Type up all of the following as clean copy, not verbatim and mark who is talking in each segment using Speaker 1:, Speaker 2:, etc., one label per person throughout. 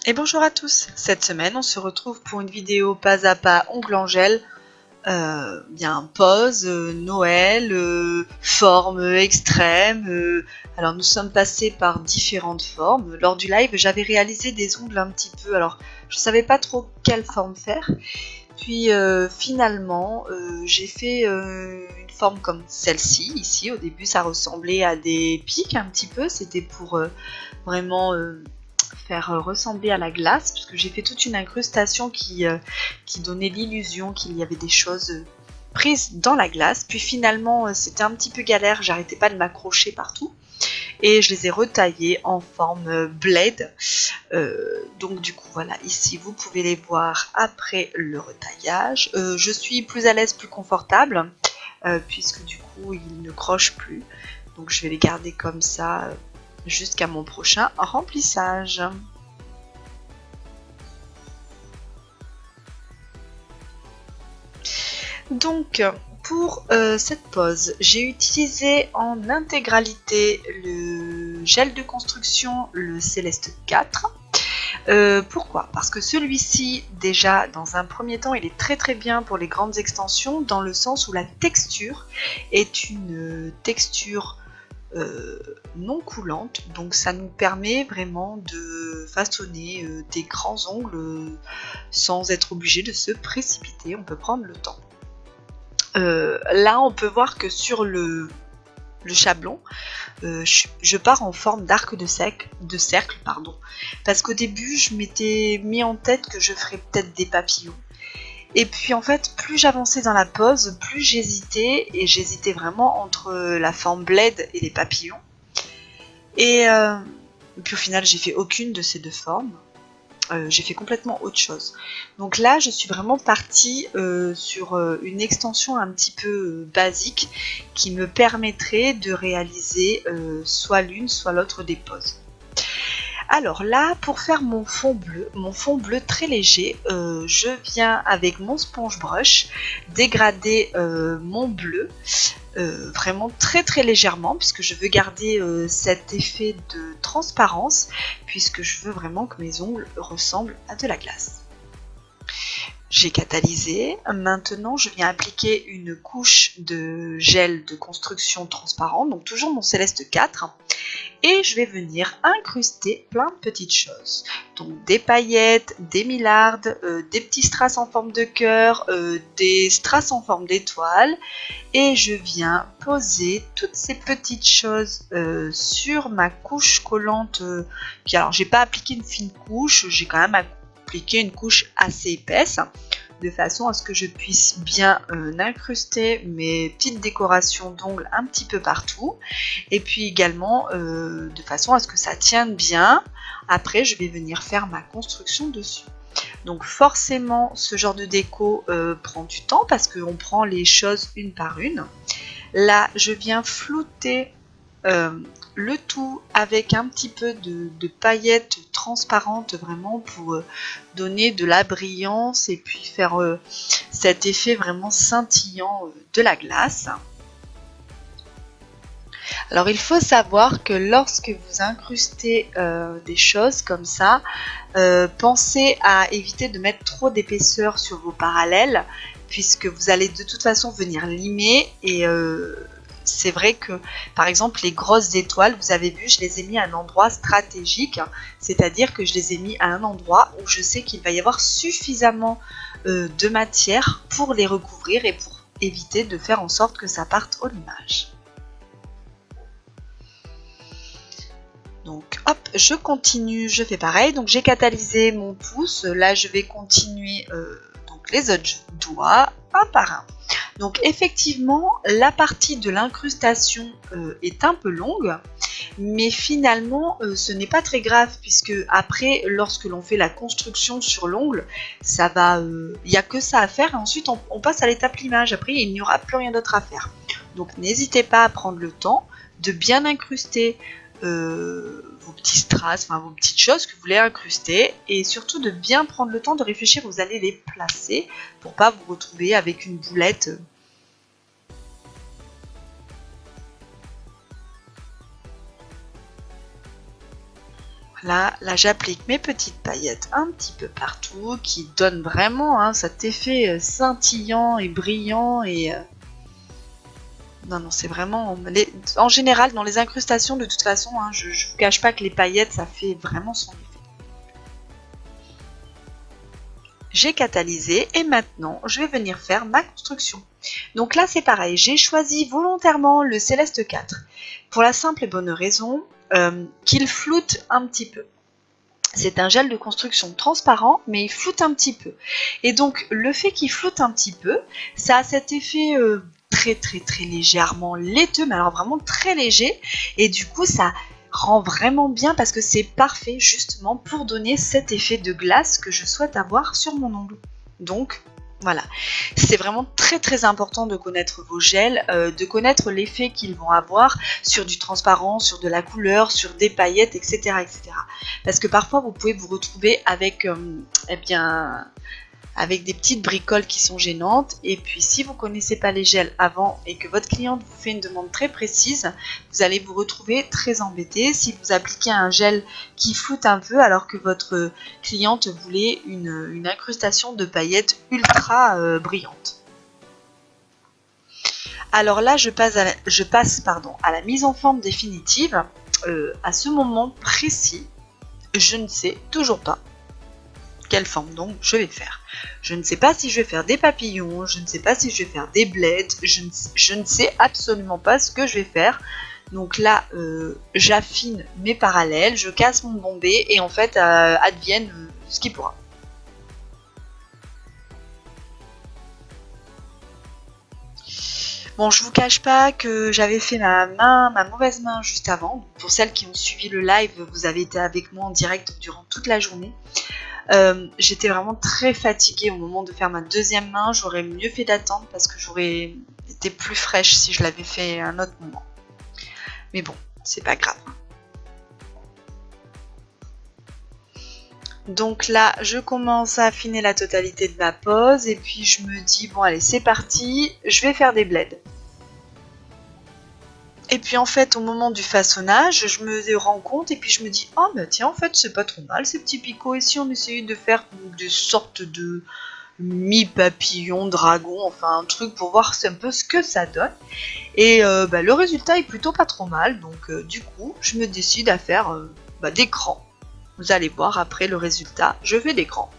Speaker 1: Et bonjour à tous. Cette semaine, on se retrouve pour une vidéo pas à pas ongle en gel. Bien pose, Noël, forme extrême. Alors nous sommes passés par différentes formes. Lors du live, j'avais réalisé des ongles un petit peu. Alors je savais pas trop quelle forme faire. Puis finalement, j'ai fait une forme comme celle-ci. Ici, au début, ça ressemblait à des pics un petit peu. C'était pour vraiment faire ressembler à la glace, puisque j'ai fait toute une incrustation qui donnait l'illusion qu'il y avait des choses prises dans la glace. Puis finalement, c'était un petit peu galère, j'arrêtais pas de m'accrocher partout. Et je les ai retaillés en forme blade. Donc du coup, voilà, ici, vous pouvez les voir après le retaillage. Je suis plus à l'aise, plus confortable, puisque du coup, ils ne crochent plus. Donc je vais les garder comme ça jusqu'à mon prochain remplissage. Donc pour cette pose, j'ai utilisé en intégralité le gel de construction, le Céleste 4. Pourquoi? Parce que celui-ci, déjà, dans un premier temps, il est très bien pour les grandes extensions, dans le sens où la texture est une texture non coulante, donc ça nous permet vraiment de façonner des grands ongles sans être obligé de se précipiter, on peut prendre le temps. Là on peut voir que sur le chablon, je pars en forme d'arc de cercle, parce qu'au début je m'étais mis en tête que je ferais peut-être des papillons. Et puis en fait, plus j'avançais dans la pose, plus j'hésitais, et j'hésitais vraiment entre la forme blade et les papillons. Et puis au final, j'ai fait aucune de ces deux formes. J'ai fait complètement autre chose. Donc là, je suis vraiment partie sur une extension un petit peu basique qui me permettrait de réaliser soit l'une, soit l'autre des poses. Alors là, pour faire mon fond bleu très léger, je viens avec mon sponge brush dégrader mon bleu vraiment très légèrement, puisque je veux garder cet effet de transparence, puisque je veux vraiment que mes ongles ressemblent à de la glace. J'ai catalysé, maintenant je viens appliquer une couche de gel de construction transparent, donc toujours mon Céleste 4, et je vais venir incruster plein de petites choses. Donc des paillettes, des millardes, des petits strass en forme de cœur, des strass en forme d'étoile, et je viens poser toutes ces petites choses sur ma couche collante. Puis alors j'ai pas appliqué une fine couche, j'ai quand même appliqué une couche assez épaisse, de façon à ce que je puisse bien incruster mes petites décorations d'ongles un petit peu partout, et puis également de façon à ce que ça tienne bien. Après je vais venir faire ma construction dessus. Donc forcément ce genre de déco prend du temps, parce qu'on prend les choses une par une. Là je viens flouter le tout avec un petit peu de paillettes transparentes, vraiment pour donner de la brillance et puis faire cet effet vraiment scintillant de la glace. Alors il faut savoir que lorsque vous incrustez des choses comme ça, pensez à éviter de mettre trop d'épaisseur sur vos parallèles, puisque vous allez de toute façon venir limer, et c'est vrai que par exemple les grosses étoiles, vous avez vu, je les ai mis à un endroit stratégique, c'est-à-dire que je les ai mis à un endroit où je sais qu'il va y avoir suffisamment de matière pour les recouvrir et pour éviter de faire en sorte que ça parte au limage. Donc hop, je continue, je fais pareil. Donc j'ai catalysé mon pouce, là je vais continuer donc les autres doigts un par un. Donc effectivement, la partie de l'incrustation est un peu longue, mais finalement ce n'est pas très grave, puisque après, lorsque l'on fait la construction sur l'ongle, ça va, il n'y a que ça à faire, et ensuite on passe à l'étape limage. Après il n'y aura plus rien d'autre à faire. Donc n'hésitez pas à prendre le temps de bien incruster vos petits strass, enfin vos petites choses que vous voulez incruster, et surtout de bien prendre le temps de réfléchir où vous allez les placer pour pas vous retrouver avec une boulette. Là j'applique mes petites paillettes un petit peu partout, qui donnent vraiment cet effet scintillant et brillant et... Non, c'est vraiment... En général, dans les incrustations, de toute façon, je vous cache pas que les paillettes, ça fait vraiment son effet. J'ai catalysé et maintenant, je vais venir faire ma construction. Donc là, c'est pareil, j'ai choisi volontairement le Céleste 4 pour la simple et bonne raison qu'il floute un petit peu. C'est un gel de construction transparent, mais il floute un petit peu. Et donc, le fait qu'il floute un petit peu, ça a cet effet très légèrement laiteux, mais alors vraiment très léger. Et du coup, ça rend vraiment bien parce que c'est parfait justement pour donner cet effet de glace que je souhaite avoir sur mon ongle. Donc, voilà, c'est vraiment très important de connaître vos gels, de connaître l'effet qu'ils vont avoir sur du transparent, sur de la couleur, sur des paillettes, etc. Parce que parfois vous pouvez vous retrouver avec, avec des petites bricoles qui sont gênantes, et puis si vous ne connaissez pas les gels avant et que votre cliente vous fait une demande très précise, vous allez vous retrouver très embêté si vous appliquez un gel qui floute un peu alors que votre cliente voulait une incrustation de paillettes ultra brillante. Alors là, je passe à la mise en forme définitive. À ce moment précis, je ne sais toujours pas quelle forme donc je vais faire. Je ne sais pas si je vais faire des papillons, je ne sais pas si je vais faire des bleds, je ne sais absolument pas ce que je vais faire. Donc là, j'affine mes parallèles, je casse mon bombé et en fait, advienne ce qui pourra. Bon, je vous cache pas que j'avais fait ma mauvaise main juste avant. Pour celles qui ont suivi le live, vous avez été avec moi en direct durant toute la journée. J'étais vraiment très fatiguée au moment de faire ma deuxième main. J'aurais mieux fait d'attendre parce que j'aurais été plus fraîche si je l'avais fait à un autre moment. Mais bon, c'est pas grave. Donc là, je commence à affiner la totalité de ma pose et puis je me dis, bon allez, c'est parti, je vais faire des bleds. Et puis en fait, au moment du façonnage, je me rends compte et puis je me dis, oh bah tiens, en fait, c'est pas trop mal ces petits picots. Et si on essayait de faire des sortes de mi-papillon, dragon, enfin un truc pour voir un peu ce que ça donne. Et le résultat est plutôt pas trop mal, donc du coup, je me décide à faire des crans. Vous allez voir après le résultat, je fais des crans.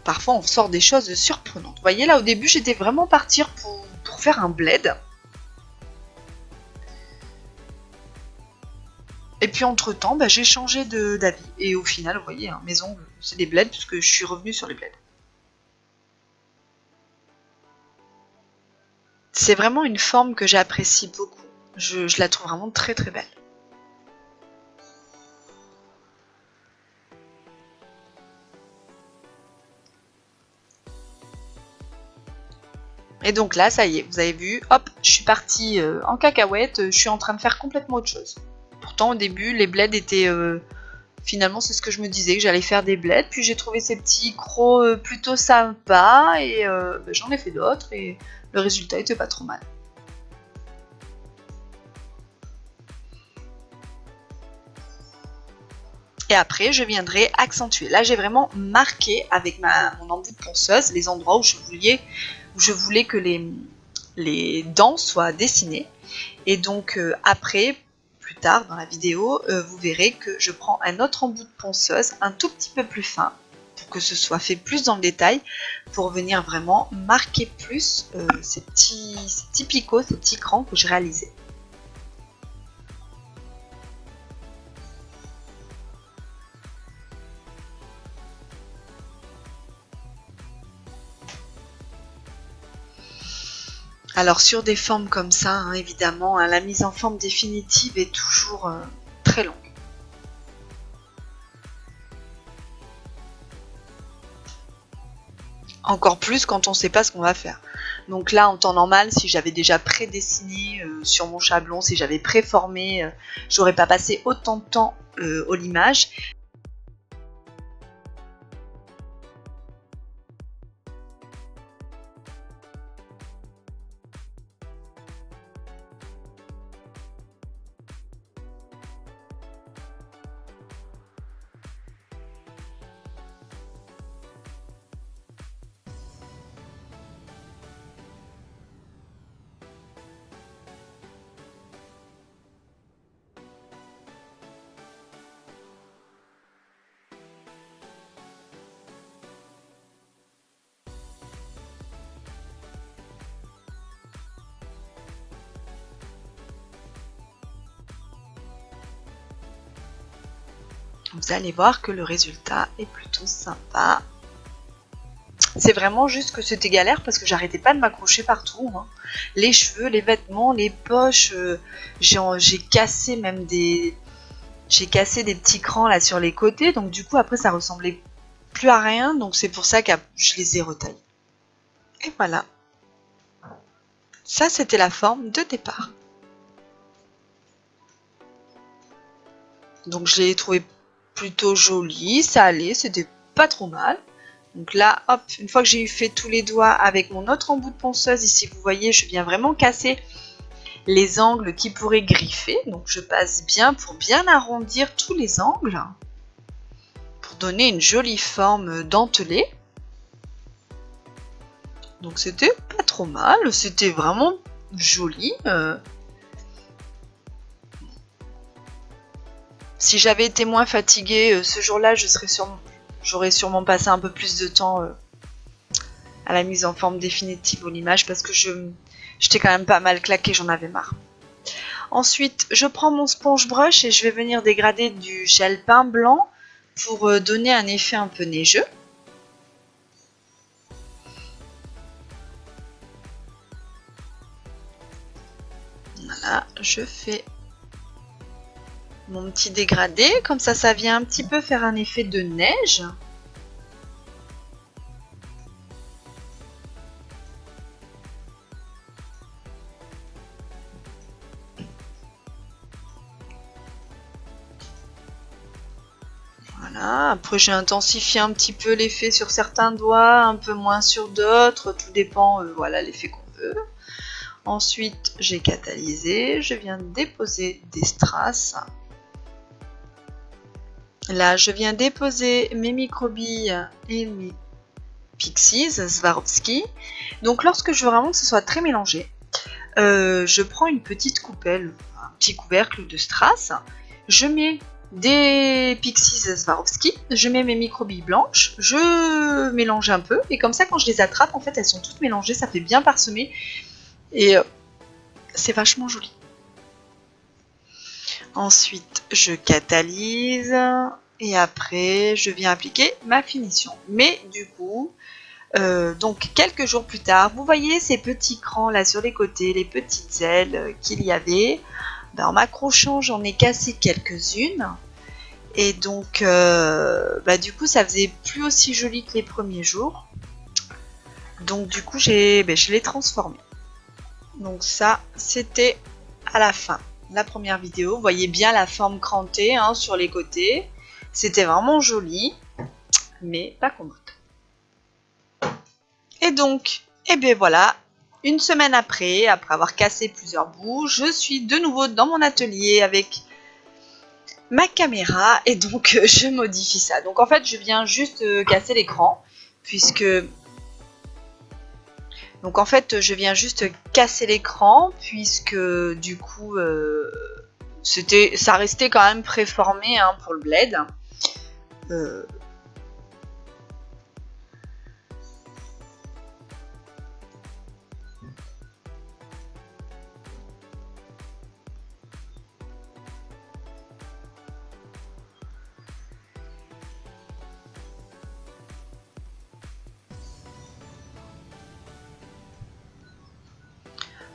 Speaker 1: Parfois, on sort des choses surprenantes. Vous voyez, là, au début, j'étais vraiment partie pour faire un bled. Et puis, entre-temps, j'ai changé d'avis. Et au final, vous voyez, mes ongles, c'est des bleds, puisque je suis revenue sur les bleds. C'est vraiment une forme que j'apprécie beaucoup. Je la trouve vraiment très belle. Et donc là, ça y est, vous avez vu, hop, je suis partie en cacahuète, je suis en train de faire complètement autre chose. Pourtant, au début, les bleds étaient... finalement, c'est ce que je me disais, que j'allais faire des bleds, puis j'ai trouvé ces petits crocs plutôt sympas, et j'en ai fait d'autres, et le résultat était pas trop mal. Et après, je viendrai accentuer. Là, j'ai vraiment marqué avec mon embout de ponceuse les endroits où je voulais que les dents soient dessinées. Et donc après, plus tard dans la vidéo, vous verrez que je prends un autre embout de ponceuse, un tout petit peu plus fin, pour que ce soit fait plus dans le détail, pour venir vraiment marquer plus ces petits picots, ces petits crans que j'ai réalisés. Alors sur des formes comme ça, évidemment, la mise en forme définitive est toujours très longue. Encore plus quand on ne sait pas ce qu'on va faire. Donc là, en temps normal, si j'avais déjà prédessiné sur mon chablon, si j'avais préformé, j'aurais pas passé autant de temps au limage. Vous allez voir que le résultat est plutôt sympa. C'est vraiment juste que c'était galère parce que j'arrêtais pas de m'accrocher partout. Hein. Les cheveux, les vêtements, les poches, j'ai cassé même des... J'ai cassé des petits crans là sur les côtés, donc du coup après ça ressemblait plus à rien, donc c'est pour ça que je les ai retaillés. Et voilà. Ça c'était la forme de départ. Donc je l'ai trouvé plutôt jolie, ça allait, c'était pas trop mal. Donc là, hop, une fois que j'ai fait tous les doigts avec mon autre embout de ponceuse, ici vous voyez, je viens vraiment casser les angles qui pourraient griffer. Donc je passe bien pour bien arrondir tous les angles, pour donner une jolie forme dentelée. Donc c'était pas trop mal, c'était vraiment joli. Si j'avais été moins fatiguée ce jour-là, j'aurais sûrement passé un peu plus de temps à la mise en forme définitive de l'image parce que j'étais quand même pas mal claquée, j'en avais marre. Ensuite, je prends mon sponge brush et je vais venir dégrader du gel peint blanc pour donner un effet un peu neigeux. Voilà, je fais mon petit dégradé, comme ça vient un petit peu faire un effet de neige. Voilà, après j'ai intensifié un petit peu l'effet sur certains doigts, un peu moins sur d'autres, tout dépend, voilà, l'effet qu'on veut. Ensuite, j'ai catalysé, je viens déposer des strass. Là, je viens déposer mes microbilles et mes pixies Swarovski. Donc, lorsque je veux vraiment que ce soit très mélangé, je prends une petite coupelle, un petit couvercle de strass, je mets des pixies Swarovski, je mets mes microbilles blanches, je mélange un peu, et comme ça, quand je les attrape, en fait, elles sont toutes mélangées, ça fait bien parsemé, et c'est vachement joli. Ensuite, je catalyse et après, je viens appliquer ma finition. Mais du coup, donc quelques jours plus tard, vous voyez ces petits crans là sur les côtés, les petites ailes qu'il y avait. Ben, en m'accrochant, j'en ai cassé quelques-unes. Et donc, du coup, ça faisait plus aussi joli que les premiers jours. Donc du coup, je l'ai transformé. Donc ça, c'était à la fin. La première vidéo, vous voyez bien la forme crantée hein, sur les côtés. C'était vraiment joli, mais pas commode. Et donc, voilà, une semaine après avoir cassé plusieurs bouts, je suis de nouveau dans mon atelier avec ma caméra et donc je modifie ça. Donc en fait, je viens juste casser l'écran puisque... Donc en fait, je viens juste casser l'écran puisque du coup, ça restait quand même préformé hein, pour le bled.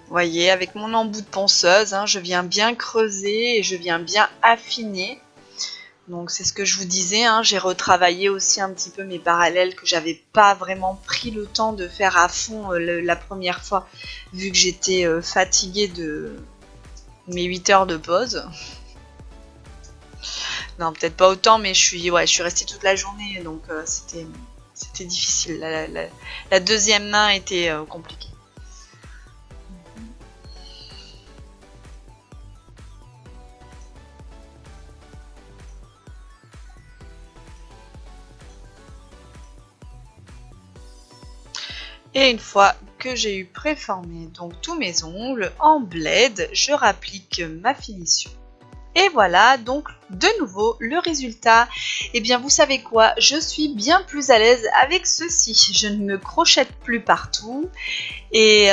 Speaker 1: Voyez, avec mon embout de ponceuse, hein, je viens bien creuser et je viens bien affiner. Donc c'est ce que je vous disais, hein, j'ai retravaillé aussi un petit peu mes parallèles que j'avais pas vraiment pris le temps de faire à fond la première fois, vu que j'étais fatiguée de mes 8 heures de pause. Non, peut-être pas autant, mais je suis restée toute la journée, donc c'était difficile. La deuxième main était compliquée. Et une fois que j'ai eu préformé donc tous mes ongles en bled, je rapplique ma finition. Et voilà donc de nouveau le résultat. Et bien vous savez quoi, je suis bien plus à l'aise avec ceci. Je ne me crochette plus partout. Et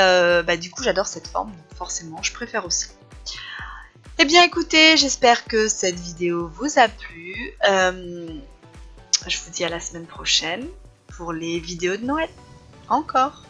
Speaker 1: du coup j'adore cette forme, donc forcément je préfère aussi. Eh bien écoutez, j'espère que cette vidéo vous a plu. Je vous dis à la semaine prochaine pour les vidéos de Noël. Encore.